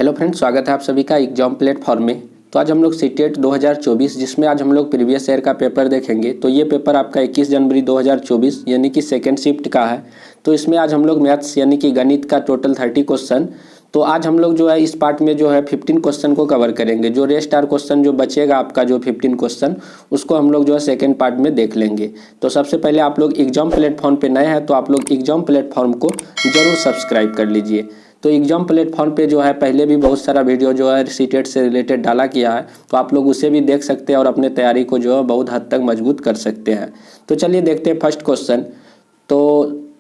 Hello friends, स्वागत है आप सभी का एग्जाम प्लेटफॉर्म में। तो आज हम लोग सीटेट 2024 जिसमें आज हम लोग प्रीवियस ईयर का पेपर देखेंगे। तो ये पेपर आपका 21 जनवरी 2024 यानी कि सेकेंड शिफ्ट का है। तो इसमें आज हम लोग मैथ्स यानी कि गणित का टोटल 30 क्वेश्चन। तो आज हम लोग जो है इस पार्ट में जो है 15 क्वेश्चन को कवर करेंगे। जो रेस्ट आर क्वेश्चन जो बचेगा आपका जो 15 क्वेश्चन, उसको हम लोग जो है सेकेंड पार्ट में देख लेंगे। तो सबसे पहले आप लोग एग्जाम प्लेटफॉर्म पे नए हैं तो आप लोग एग्जाम प्लेटफॉर्म को जरूर सब्सक्राइब कर लीजिए। तो एग्जाम प्लेटफॉर्म पे जो है पहले भी बहुत सारा वीडियो जो है सीटेट से रिलेटेड डाला किया है, तो आप लोग उसे भी देख सकते हैं और अपने तैयारी को जो है बहुत हद तक मजबूत कर सकते हैं। तो चलिए देखते हैं फर्स्ट क्वेश्चन। तो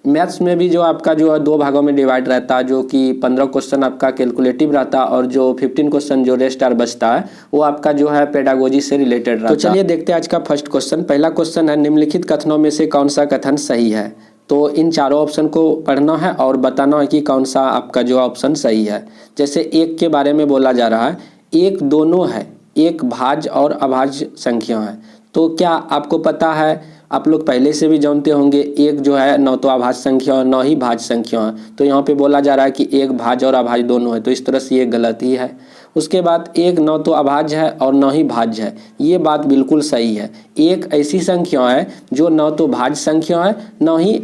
मैथ्स में भी जो आपका जो है 2 भागों में डिवाइड रहता है, जो कि 15 क्वेश्चन आपका कैलकुलेटिव रहता है और जो 15 क्वेश्चन जो रेस्ट आर बचता है वो आपका जो है पेडागोजी से रिलेटेड रहता है। तो चलिए देखते हैं आज का फर्स्ट क्वेश्चन। पहला क्वेश्चन है, निम्नलिखित कथनों में से कौन सा कथन सही है। तो इन चारों ऑप्शन को पढ़ना है और बताना है कि कौन सा आपका जो ऑप्शन सही है। जैसे एक के बारे में बोला जा रहा है, एक दोनों है, एक भाज्य और अभाज्य संख्या है। तो क्या आपको पता है, आप लोग पहले से भी जानते होंगे, एक जो है न तो अभाज्य संख्या है न ही भाज्य संख्या है। तो यहाँ पे बोला जा रहा है कि एक भाज्य और अभाज्य दोनों है, तो इस तरह से ये गलत ही है। उसके बाद एक न तो अभाज्य है और न ही भाज्य है, ये बात बिल्कुल सही है। एक ऐसी संख्या है जो न तो भाज्य संख्या है न ही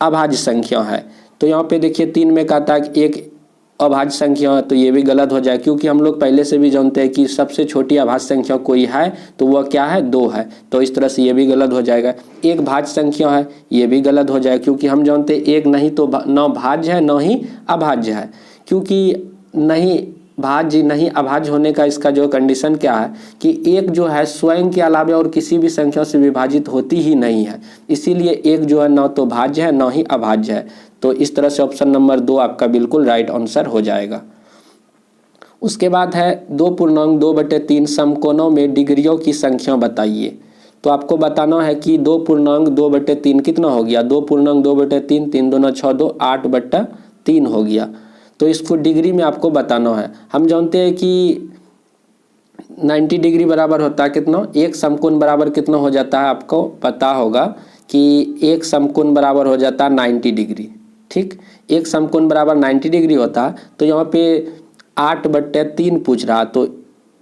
अभाज्य संख्या है। तो यहाँ पे देखिए 3 में कहता है कि एक अभाज्य संख्या है, तो ये भी गलत हो जाए, क्योंकि हम लोग पहले से भी जानते हैं कि सबसे छोटी अभाज्य संख्या कोई है तो वह क्या है, 2 है। तो इस तरह से ये भी गलत हो जाएगा। एक भाज्य संख्या है, ये भी गलत हो जाए, क्योंकि हम जानते हैं एक नहीं तो न भाज्य है न ही अभाज्य है। क्योंकि नहीं भाज्य नहीं अभाज्य होने का इसका जो कंडीशन क्या है कि एक जो है स्वयं के अलावा और किसी भी संख्या से विभाजित होती ही नहीं है, इसीलिए एक जो है न तो भाज्य है न ही अभाज्य है। तो इस तरह से ऑप्शन नंबर 2 आपका बिल्कुल राइट आंसर हो जाएगा। उसके बाद है 2 पूर्णांक 2/3 समकोणों में डिग्रियों की संख्या बताइए। तो आपको बताना है कि 2 पूर्णांक 2/3 कितना हो गया। 2 पूर्णांक 2/3, 3 दूना 6, 2 8/3 हो गया। तो इसको डिग्री में आपको बताना है। हम जानते हैं कि 90 डिग्री बराबर होता है कितना, एक समकोण बराबर कितना हो जाता है, आपको पता होगा कि एक समकोण बराबर हो जाता है 90 डिग्री। ठीक, एक समकोण बराबर 90 डिग्री होता है। तो यहाँ पे 8/3 पूछ रहा, तो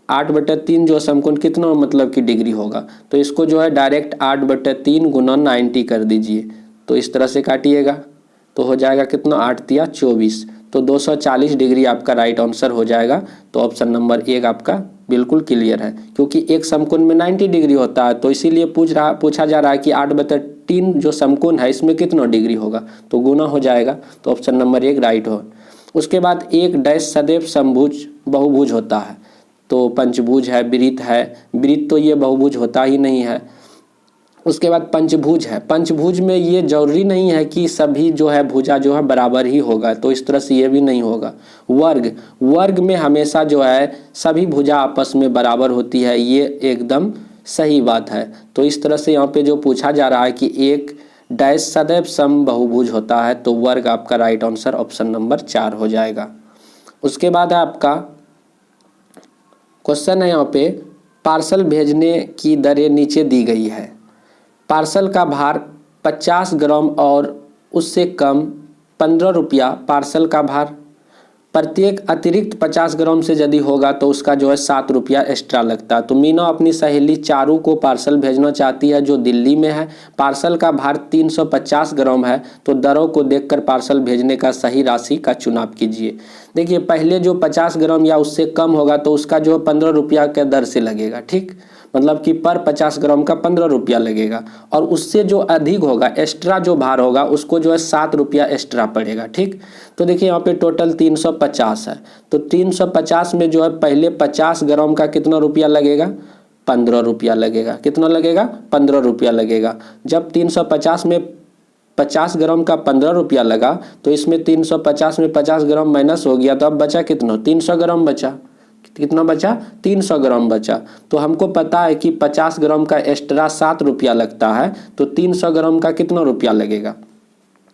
8/3 जो समकोण कितना मतलब कि डिग्री होगा। तो इसको जो है डायरेक्ट 8/3 गुना 90 कर दीजिए। तो इस तरह से काटिएगा तो हो जाएगा कितना, 8 तिया 24, तो 240 डिग्री आपका राइट आंसर हो जाएगा। तो ऑप्शन नंबर 1 आपका बिल्कुल क्लियर है, क्योंकि एक समकोण में 90 डिग्री होता है। तो इसीलिए पूछा जा रहा है कि 8/3 जो समकोण है इसमें कितना डिग्री होगा, तो गुना हो जाएगा। तो ऑप्शन नंबर 1 राइट हो। उसके बाद एक डैश सदैव समभुज बहुभुज होता है। तो पंचभुज है, वृत्त है, वृत्त तो ये बहुभुज होता ही नहीं है। उसके बाद पंचभुज है, पंचभुज में ये जरूरी नहीं है कि सभी जो है भुजा जो है बराबर ही होगा, तो इस तरह से ये भी नहीं होगा। वर्ग, वर्ग में हमेशा जो है सभी भुजा आपस में बराबर होती है, ये एकदम सही बात है। तो इस तरह से यहाँ पे जो पूछा जा रहा है कि एक डैश सदैव सम बहुभुज होता है, तो वर्ग आपका राइट आंसर ऑप्शन नंबर 4 हो जाएगा। उसके बाद है आपका क्वेश्चन है, यहाँ पे पार्सल भेजने की दरें नीचे दी गई है। पार्सल का भार 50 ग्राम और उससे कम 15 रुपया पार्सल का भार। प्रत्येक अतिरिक्त 50 ग्राम से यदि होगा तो उसका जो है 7 रुपया एक्स्ट्रा लगता है। तो मीना अपनी सहेली चारू को पार्सल भेजना चाहती है जो दिल्ली में है। पार्सल का भार 350 ग्राम है, तो दरों को देखकर पार्सल भेजने का सही राशि का चुनाव कीजिए। देखिए पहले जो 50 ग्राम या उससे कम होगा तो उसका जो 15 रुपया के दर से लगेगा। ठीक, मतलब कि पर 50 ग्राम का 15 रुपया लगेगा, और उससे जो अधिक होगा एक्स्ट्रा जो भार होगा उसको जो है 7 रुपया एक्स्ट्रा पड़ेगा। ठीक, तो देखिए यहाँ पे टोटल 350 है, तो 350 में जो है पहले 50 ग्राम का कितना रुपया लगेगा, 15 रुपया लगेगा। कितना लगेगा, 15 रुपया लगेगा। जब 350 में 50 ग्राम का 15 रुपया लगा तो इसमें 350 में 50 ग्राम माइनस हो गया, तो अब बचा कितना, 300 ग्राम बचा। कितना बचा, 300 ग्राम बचा। तो हमको पता है कि 50 ग्राम का एक्स्ट्रा 7 रुपया लगता है, तो 300 ग्राम का कितना रुपया लगेगा।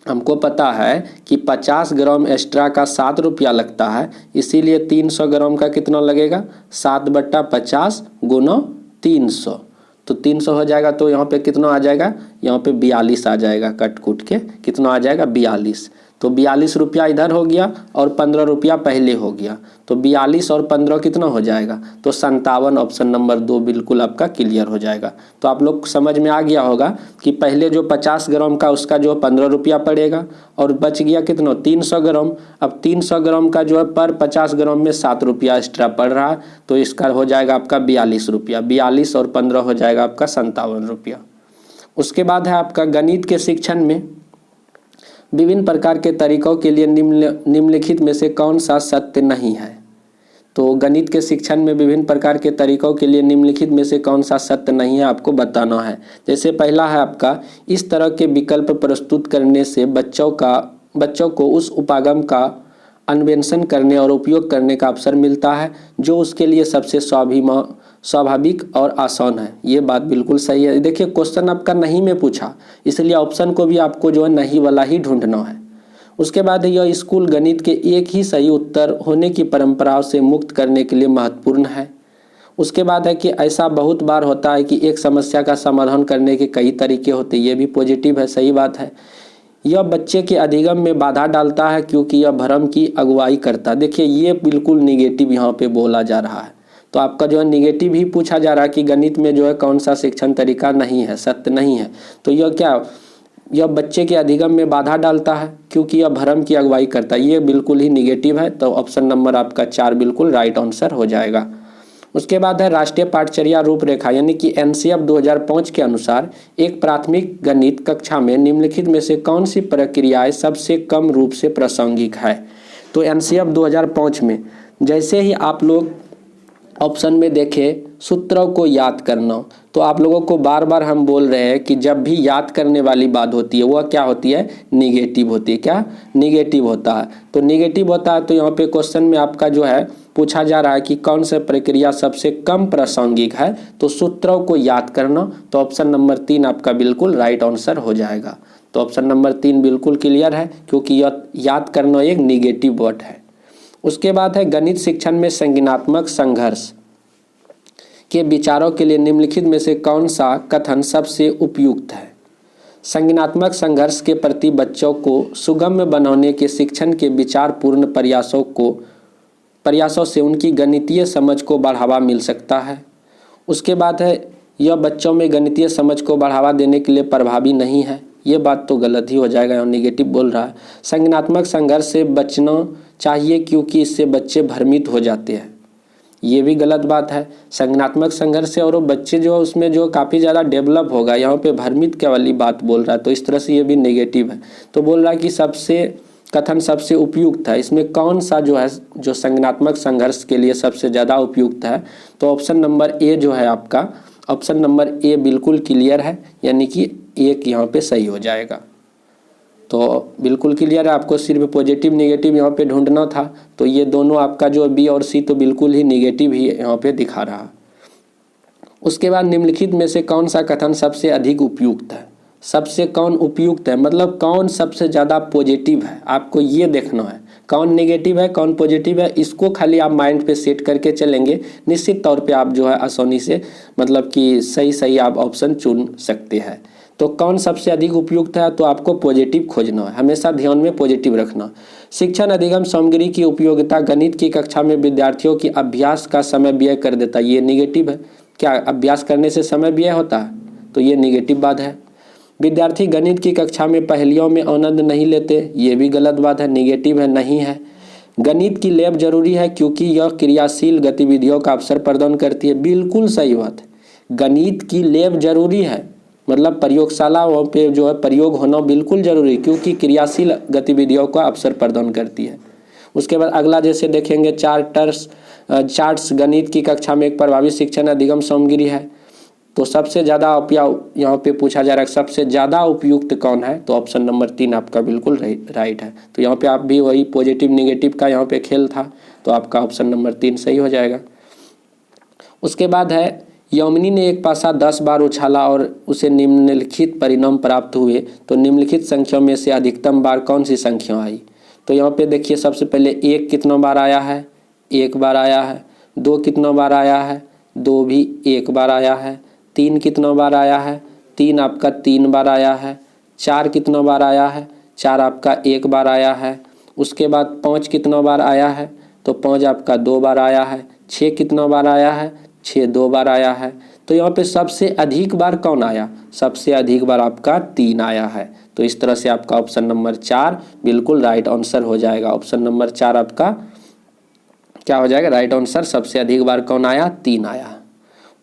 हमको पता है कि 50 ग्राम एक्स्ट्रा का 7 रुपया लगता है, इसीलिए 300 ग्राम का कितना लगेगा, 7/50 गुना 300, तो 300 हो जाएगा। तो यहाँ पे कितना आ जाएगा, यहाँ पे 42 आ जाएगा, कट कूट के कितना आ जाएगा, 42। तो 42 रुपया इधर हो गया और 15 रुपया पहले हो गया, तो 42 और 15 कितना हो जाएगा, तो 57। ऑप्शन नंबर 2 बिल्कुल आपका क्लियर हो जाएगा। तो आप लोग समझ में आ गया होगा कि पहले जो 50 ग्राम का उसका जो 15 रुपया पड़ेगा और बच गया कितना 300 ग्राम। अब 300 ग्राम का जो है पर 50 ग्राम में 7 रुपया एक्स्ट्रा पड़ रहा है, तो इसका हो जाएगा आपका 42 रुपया। 42 और 15 हो जाएगा आपका 57 रुपया। उसके बाद है आपका गणित के शिक्षण में विभिन्न प्रकार के तरीकों के लिए निम्नलिखित में से कौन सा सत्य नहीं है। तो गणित के शिक्षण में विभिन्न प्रकार के तरीकों के लिए निम्नलिखित में से कौन सा सत्य नहीं है आपको बताना है। जैसे पहला है आपका, इस तरह के विकल्प प्रस्तुत करने से बच्चों को उस उपागम का अन्वेषण करने और उपयोग करने का अवसर मिलता है जो उसके लिए सबसे स्वाभाविक और आसान है। ये बात बिल्कुल सही है। देखिए क्वेश्चन आपका नहीं में पूछा, इसलिए ऑप्शन को भी आपको जो है नहीं वाला ही ढूंढना है। उसके बाद यह स्कूल गणित के एक ही सही उत्तर होने की परंपराओं से मुक्त करने के लिए महत्वपूर्ण है। उसके बाद है कि ऐसा बहुत बार होता है कि एक समस्या का समाधान करने के कई तरीके होते हैं, ये भी पॉजिटिव है, सही बात है। यह बच्चे के अधिगम में बाधा डालता है क्योंकि यह भ्रम की अगुवाई करता है। देखिए ये बिल्कुल निगेटिव यहाँ पे बोला जा रहा है, तो आपका जो है निगेटिव ही पूछा जा रहा है कि गणित में जो है कौन सा शिक्षण तरीका नहीं है, सत्य नहीं है। तो यह बच्चे के अधिगम में बाधा डालता है क्योंकि यह भ्रम की अगुवाई करता है, ये बिल्कुल ही निगेटिव है। तो ऑप्शन नंबर आपका 4 बिल्कुल राइट आंसर हो जाएगा। उसके बाद है राष्ट्रीय पाठचर्या रूपरेखा यानी कि एनसीएफ 2005 के अनुसार एक प्राथमिक गणित कक्षा में निम्नलिखित में से कौन सी प्रक्रियाएं सबसे कम रूप से प्रासंगिक है। तो एनसीएफ 2005 में जैसे ही आप लोग ऑप्शन में देखें सूत्रों को याद करना, तो आप लोगों को बार बार हम बोल रहे हैं कि जब भी याद करने वाली बात होती है वह क्या होती है, निगेटिव होती है। क्या निगेटिव होता है, तो निगेटिव होता है। तो यहाँ पे क्वेश्चन में आपका जो है पूछा जा रहा है कि कौन सा प्रक्रिया सबसे कम प्रासंगिक है, तो सूत्रों को याद करना। तो ऑप्शन नंबर 3 आपका बिल्कुल राइट आंसर हो जाएगा। तो ऑप्शन नंबर 3 बिल्कुल क्लियर है क्योंकि यह याद करना एक निगेटिव वर्ड है। उसके बाद है गणित शिक्षण में संज्ञानात्मक संघर्ष के विचारों के लिए निम्नलिखित में से कौन सा कथन सबसे उपयुक्त है। संज्ञानात्मक संघर्ष के प्रति बच्चों को सुगम्य बनाने के शिक्षण के विचारपूर्ण प्रयासों से उनकी गणितीय समझ को बढ़ावा मिल सकता है। उसके बाद है यह बच्चों में गणितीय समझ को बढ़ावा देने के लिए प्रभावी नहीं है। ये बात तो गलत ही हो जाएगा, यहाँ निगेटिव बोल रहा है। संज्ञानात्मक संघर्ष से बचना चाहिए क्योंकि इससे बच्चे भ्रमित हो जाते हैं, ये भी गलत बात है। संज्ञानात्मक संघर्ष से और बच्चे जो उसमें जो काफ़ी ज़्यादा डेवलप होगा, यहाँ पे भ्रमित क्या वाली बात बोल रहा है, तो इस तरह से ये भी नेगेटिव है। तो बोल रहा है कि कथन सबसे उपयुक्त है, इसमें कौन सा जो है जो संज्ञानात्मक संघर्ष के लिए सबसे ज़्यादा उपयुक्त है। तो ऑप्शन नंबर ए जो है आपका, ऑप्शन नंबर ए बिल्कुल क्लियर है, यानी कि एक यहाँ पे सही हो जाएगा। तो बिल्कुल क्लियर है, आपको सिर्फ पॉजिटिव निगेटिव यहाँ पे ढूंढना था। तो ये दोनों आपका जो बी और सी तो बिल्कुल ही निगेटिव ही यहाँ पे दिखा रहा। उसके बाद निम्नलिखित में से कौन सा कथन सबसे अधिक उपयुक्त है। सबसे कौन उपयुक्त है मतलब कौन सबसे ज़्यादा पॉजिटिव है, आपको ये देखना है। कौन नेगेटिव है कौन पॉजिटिव है, इसको खाली आप माइंड पे सेट करके चलेंगे, निश्चित तौर पे आप जो है आसानी से मतलब कि सही आप ऑप्शन चुन सकते हैं। तो कौन सबसे अधिक उपयुक्त है, तो आपको पॉजिटिव खोजना है, हमेशा ध्यान में पॉजिटिव रखना। शिक्षण अधिगम सामग्री की उपयोगिता गणित की कक्षा में विद्यार्थियों की अभ्यास का समय व्यय कर देता है, ये निगेटिव है। क्या अभ्यास करने से समय व्यय होता है, तो ये निगेटिव बात है। विद्यार्थी गणित की कक्षा में पहेलियों में आनंद नहीं लेते, ये भी गलत बात है, निगेटिव है, नहीं है। गणित की लैब जरूरी है क्योंकि यह क्रियाशील गतिविधियों का अवसर प्रदान करती है, बिल्कुल सही बात है। गणित की लैब जरूरी है मतलब प्रयोगशाला वहाँ पे जो है प्रयोग होना बिल्कुल जरूरी, क्योंकि क्रियाशील गतिविधियों का अवसर प्रदान करती है। उसके बाद अगला जैसे देखेंगे चार्ट्स गणित की कक्षा में एक प्रभावी शिक्षण अधिगम सामग्री है। तो सबसे ज़्यादा यहाँ पे पूछा जा रहा है सबसे ज़्यादा उपयुक्त कौन है, तो ऑप्शन नंबर 3 आपका बिल्कुल राइट है। तो यहाँ पे आप भी वही पॉजिटिव निगेटिव का यहाँ पे खेल था, तो आपका ऑप्शन नंबर 3 सही हो जाएगा। उसके बाद है यमुनी ने एक पासा 10 बार उछाला और उसे निम्नलिखित परिणाम प्राप्त हुए, तो निम्नलिखित संख्याओं में से अधिकतम बार कौन सी संख्या आई। तो यहाँ पे देखिए सबसे पहले 1 कितना बार आया है, 1 बार आया है। 2 कितना बार आया है, 2 भी 1 बार आया है। 3 कितना बार आया है, 3 आपका 3 बार आया है। 4 कितना बार आया है, 4 आपका एक बार आया है। उसके बाद 5 कितना बार आया है, तो 5 आपका 2 बार आया है। 6 कितना बार आया है, 6 2 बार आया है। तो यहाँ पे सबसे अधिक बार कौन आया, सबसे अधिक बार आपका 3 आया है। तो इस तरह से आपका ऑप्शन नंबर 4 बिल्कुल राइट आंसर हो जाएगा। ऑप्शन नंबर 4 आपका क्या हो जाएगा, राइट आंसर। सबसे अधिक बार कौन आया, 3 आया।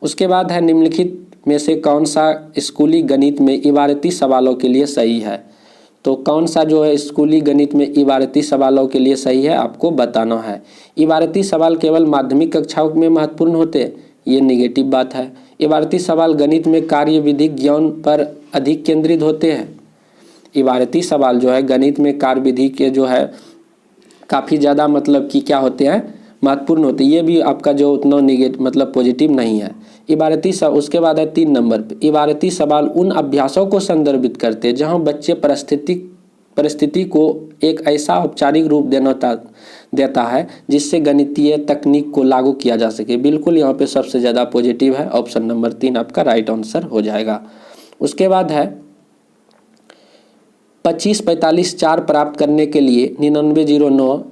उसके बाद है निम्नलिखित में से कौन सा स्कूली गणित में इबारती सवालों के लिए सही है। तो कौन सा जो है स्कूली गणित में इबारती सवालों के लिए सही है, आपको बताना है। इबारती सवाल केवल माध्यमिक कक्षाओं में महत्वपूर्ण होते हैं, ये निगेटिव बात है। इबारती सवाल गणित में कार्य विधि ज्ञान पर अधिक केंद्रित होते हैं। इबारती सवाल जो है गणित में कार्य विधि के जो है काफ़ी ज़्यादा मतलब कि क्या होते हैं, महत्वपूर्ण होते हैं। ये भी आपका जो उतना निगेटिव मतलब पॉजिटिव नहीं है। इबारती सवाल, उसके बाद है 3 नंबर पे, इबारती सवाल उन अभ्यासों को संदर्भित करते हैं जहां बच्चे परिस्थिति को एक ऐसा औपचारिक रूप देता है जिससे गणितीय तकनीक को लागू किया जा सके। बिल्कुल यहाँ पे सबसे ज़्यादा पॉजिटिव है। ऑप्शन नंबर 3 आपका राइट आंसर हो जाएगा। उसके बाद है 25 45 4 प्राप्त करने के लिए 9909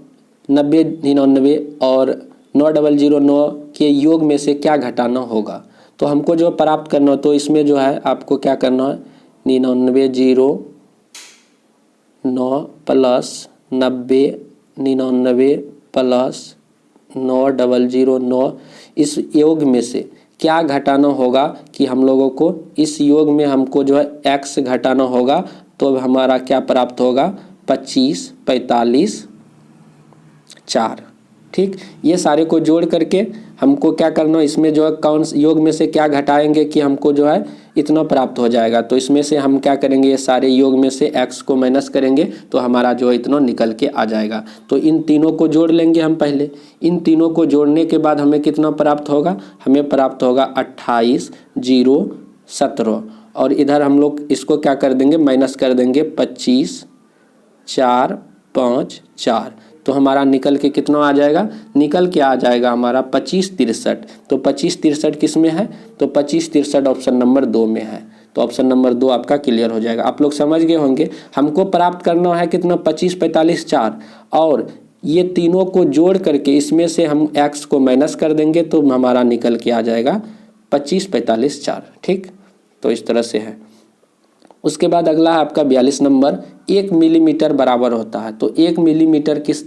9099 और 9009 के योग में से क्या घटाना होगा। तो हमको जो प्राप्त करना हो, तो इसमें जो है आपको क्या करना है, 9909 प्लस 9099 प्लस 9009 इस योग में से क्या घटाना होगा कि हम लोगों को इस योग में हमको जो है x घटाना होगा। तो हमारा क्या प्राप्त होगा, 25 45 4। ठीक, ये सारे को जोड़ करके हमको क्या करना, इसमें जो है कौन योग में से क्या घटाएंगे कि हमको जो है इतना प्राप्त हो जाएगा। तो इसमें से हम क्या करेंगे, ये सारे योग में से x को माइनस करेंगे तो हमारा जो है इतना निकल के आ जाएगा। तो इन तीनों को जोड़ लेंगे हम पहले। इन तीनों को जोड़ने के बाद हमें कितना प्राप्त होगा, हमें प्राप्त होगा 28 0 17। और इधर हम लोग इसको क्या कर देंगे, माइनस कर देंगे 25 4 5 4। तो हमारा निकल के कितना आ जाएगा, निकल के आ जाएगा हमारा 25 63। तो 25 63 किस में है, तो 25 63 ऑप्शन नंबर 2 में है। तो ऑप्शन नंबर 2 आपका क्लियर हो जाएगा। आप लोग समझ गए होंगे हमको प्राप्त करना है कितना, 25 45 4। और ये तीनों को जोड़ करके इसमें से हम x को माइनस कर देंगे तो हमारा निकल के आ जाएगा 25 45 4। ठीक, तो इस तरह से है। उसके बाद अगला है आपका 42 नंबर, 1 मिलीमीटर बराबर होता है। तो 1 मिलीमीटर किस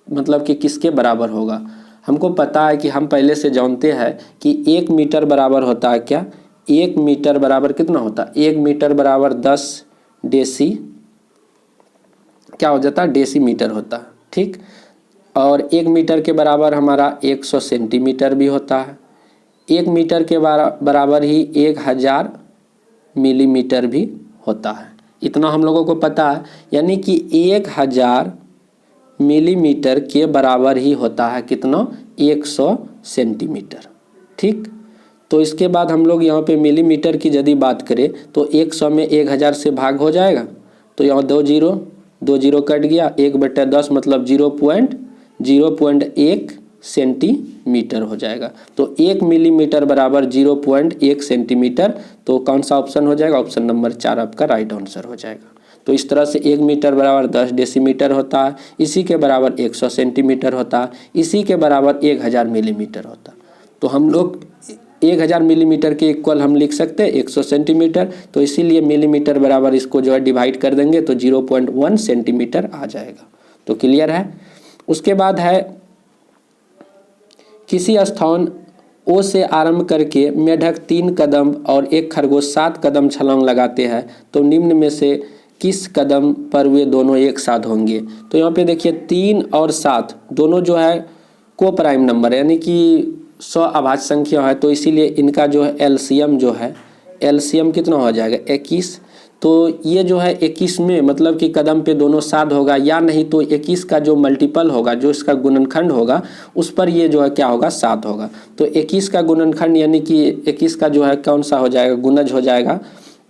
मतलब कि किसके बराबर होगा। हमको पता है कि हम पहले से जानते हैं कि 1 मीटर बराबर होता है क्या, 1 मीटर बराबर कितना होता है, 1 मीटर बराबर 10 डेसी क्या हो जाता है, डेसीमीटर होता है। ठीक, और 1 मीटर के बराबर हमारा 100 सेंटीमीटर भी होता है। 1 मीटर के बराबर ही 1000 मिलीमीटर भी होता है। इतना हम लोगों को पता है, यानी कि 1000 मिलीमीटर के बराबर ही होता है कितना, 100 सेंटीमीटर। ठीक, तो इसके बाद हम लोग यहाँ पे मिलीमीटर की यदि बात करें तो 100 में 1000 से भाग हो जाएगा। तो यहाँ 2 जीरो कट गया, 1/10 मतलब 0.1 सेंटीमीटर हो जाएगा। तो 1 मिलीमीटर बराबर 0.1 सेंटीमीटर। तो कौन सा ऑप्शन हो जाएगा, ऑप्शन नंबर 4 आपका राइट आंसर हो जाएगा। तो इस तरह से 1 मीटर बराबर 10 डेसीमीटर होता है, इसी के बराबर 100 सेंटीमीटर होता है, इसी के बराबर 1000 मिलीमीटर होता है। तो हम लोग 1000 मिलीमीटर के इक्वल हम लिख सकते हैं 100 सेंटीमीटर। तो इसीलिए मिलीमीटर बराबर इसको जो है डिवाइड कर देंगे तो 0.1 सेंटीमीटर आ जाएगा। तो क्लियर है। उसके बाद है किसी स्थान ओ से आरंभ करके मेढक 3 कदम और एक खरगोश 7 कदम छलांग लगाते हैं, तो निम्न में से किस कदम पर वे दोनों एक साथ होंगे। तो यहाँ पे देखिए 3 और 7 दोनों जो है को प्राइम नंबर है, यानी कि 100 अभाज्य संख्या है। तो इसीलिए इनका जो है एलसीएम जो है, एलसीएम कितना हो जाएगा 21। तो ये जो है 21 में मतलब कि कदम पे दोनों साथ होगा, या नहीं तो 21 का जो मल्टीपल होगा, जो इसका गुणनखंड होगा उस पर ये जो है क्या होगा, 7 होगा। तो 21 का गुणनखंड यानी कि 21 का जो है कौन सा हो जाएगा, गुणज हो जाएगा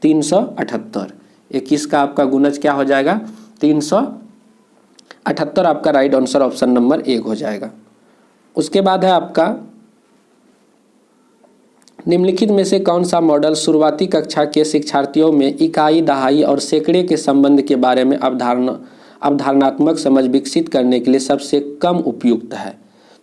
378। 21 का आपका गुणज क्या हो जाएगा, 378 आपका राइट आंसर ऑप्शन नंबर 1 हो जाएगा। उसके बाद है आपका निम्नलिखित में से कौन सा मॉडल शुरुआती कक्षा के शिक्षार्थियों में इकाई, दहाई और सैकड़े के संबंध के बारे में अवधारणात्मक समझ विकसित करने के लिए सबसे कम उपयुक्त है?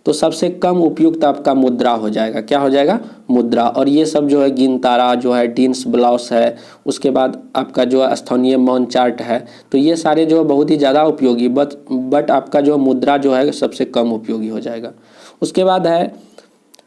तो सबसे कम उपयुक्त आपका मुद्रा हो जाएगा। क्या हो जाएगा? मुद्रा। और ये सब जो है गिनतारा जो है, डीन्स ब्लाउस है, उसके बाद आपका जो स्थानीय मौन चार्ट है, तो ये सारे जो बहुत ही ज़्यादा उपयोगी बट आपका जो मुद्रा जो है सबसे कम उपयोगी हो जाएगा। उसके बाद है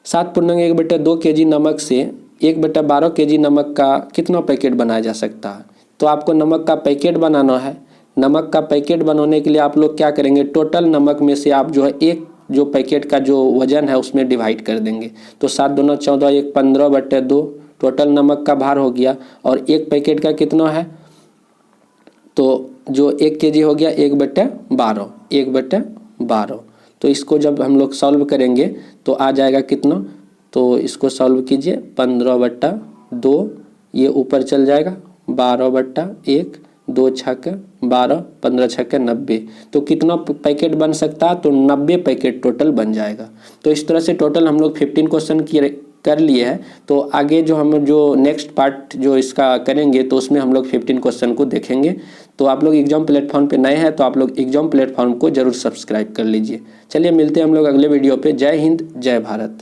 7.1/2 kg नमक से 1/12 kg नमक का कितना पैकेट बनाया जा सकता है? तो आपको नमक का पैकेट बनाना है। नमक का पैकेट बनाने के लिए आप लोग क्या करेंगे, टोटल नमक में से आप जो है एक जो पैकेट का जो वजन है उसमें डिवाइड कर देंगे। तो 7 दूना 14, 1 15/2 टोटल नमक का भार हो गया। और एक पैकेट का कितना है? तो जो 1 kg हो गया 1/12, 1/12। तो इसको जब हम लोग सॉल्व करेंगे तो आ जाएगा कितना? तो इसको सॉल्व कीजिए, 15/2, ये ऊपर चल जाएगा 12/1, 2 छक्के 12, 15 छक्के 90। तो कितना पैकेट बन सकता है? तो 90 पैकेट टोटल बन जाएगा। तो इस तरह से टोटल हम लोग 15 क्वेश्चन कर लिए हैं। तो आगे जो हम जो नेक्स्ट पार्ट जो इसका करेंगे तो उसमें हम लोग 15 क्वेश्चन को देखेंगे। तो आप लोग एग्जाम प्लेटफॉर्म पे नए हैं तो आप लोग एग्जाम प्लेटफॉर्म को जरूर सब्सक्राइब कर लीजिए। चलिए मिलते हैं हम लोग अगले वीडियो पे। जय हिंद, जय भारत।